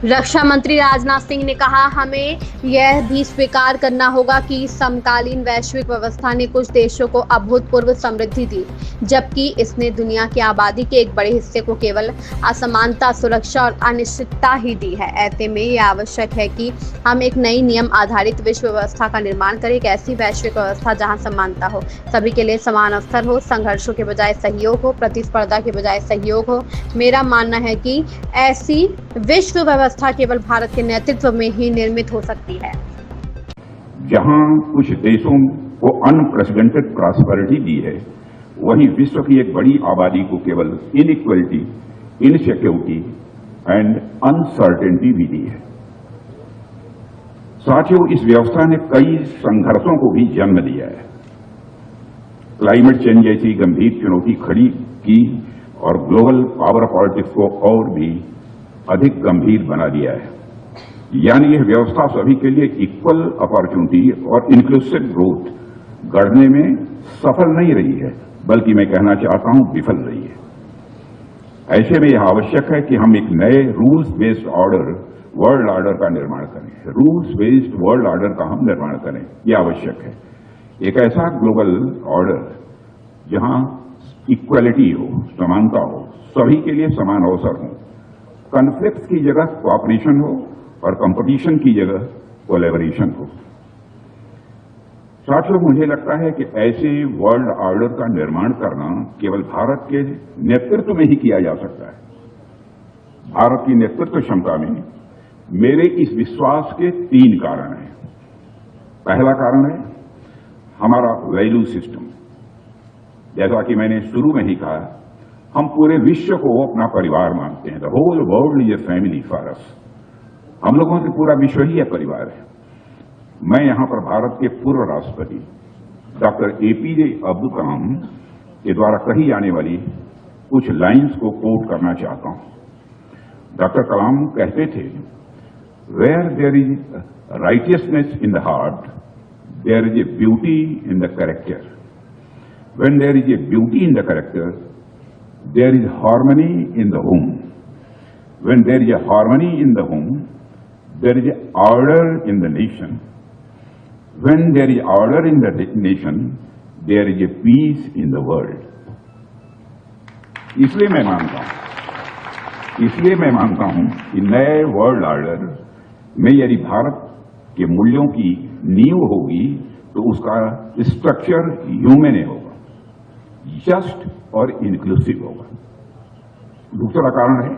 रक्षा मंत्री राजनाथ सिंह ने कहा, हमें यह भी स्वीकार करना होगा कि समकालीन वैश्विक व्यवस्था ने कुछ देशों को अभूतपूर्व समृद्धि दी, जबकि इसने दुनिया की आबादी के एक बड़े हिस्से को केवल असमानता, सुरक्षा और अनिश्चितता ही दी है। ऐसे में यह आवश्यक है कि हम एक नई नियम आधारित विश्व व्यवस्था का निर्माण करें, एक ऐसी वैश्विक व्यवस्था जहां समानता हो, सभी के लिए समान अवसर हो, संघर्षों के बजाय सहयोग हो, प्रतिस्पर्धा के बजाय सहयोग हो। मेरा मानना है कि ऐसी विश्व व्यवस्था केवल भारत के नेतृत्व में ही निर्मित हो सकती है। जहां कुछ देशों को अनप्रेसिडेंटेड प्रॉस्पेरिटी दी है, वहीं विश्व की एक बड़ी आबादी को केवल इनइक्वलिटी, इनसिक्योरिटी एंड अनसर्टेनिटी भी दी है। साथियों, इस व्यवस्था ने कई संघर्षों को भी जन्म दिया है। क्लाइमेट चेंज जैसी गंभीर चुनौती खड़ी की और ग्लोबल पावर पॉलिटिक्स को और भी अधिक गंभीर बना दिया है। यानी यह व्यवस्था सभी के लिए इक्वल अपॉर्चुनिटी और इंक्लूसिव ग्रोथ गढ़ने में सफल नहीं रही है, बल्कि मैं कहना चाहता हूं विफल रही है। ऐसे में यह आवश्यक है कि हम एक नए rules based order, world order का निर्माण करें। रूल्स बेस्ड वर्ल्ड ऑर्डर का हम निर्माण करें, यह आवश्यक है। एक ऐसा ग्लोबल ऑर्डर जहां इक्वलिटी हो, समानता हो, सभी के लिए समान अवसर हो, कॉन्फ्लिक्ट की जगह कोऑपरेशन हो और कंपटीशन की जगह कोलैबोरेशन हो। साथियों, मुझे लगता है कि ऐसे वर्ल्ड ऑर्डर का निर्माण करना केवल भारत के नेतृत्व में ही किया जा सकता है। भारत की नेतृत्व क्षमता में मेरे इस विश्वास के 3 कारण हैं। पहला कारण है हमारा वैल्यू सिस्टम। जैसा कि मैंने शुरू में ही कहा, हम पूरे विश्व को अपना परिवार मानते हैं। The whole world is a family for us. हम लोगों से पूरा विश्व ही एक परिवार है। मैं यहां पर भारत के पूर्व राष्ट्रपति डॉक्टर एपीजे अब्दुल कलाम के द्वारा कही जाने वाली कुछ लाइंस को कोट करना चाहता हूं। डॉक्टर कलाम कहते थे, where there is righteousness in the heart, there is a beauty in the character. When there is a beauty in the character, there is harmony in the home. When there is a harmony in the home, there is order in the nation. When there is order in the nation, there is a peace in the world. इसलिए मैं मानता हूं कि नए world order में यदि भारत के मूल्यों की नींव होगी तो उसका स्ट्रक्चर ह्यूमन होगा, जस्ट और इंक्लूसिव होगा। दूसरा कारण है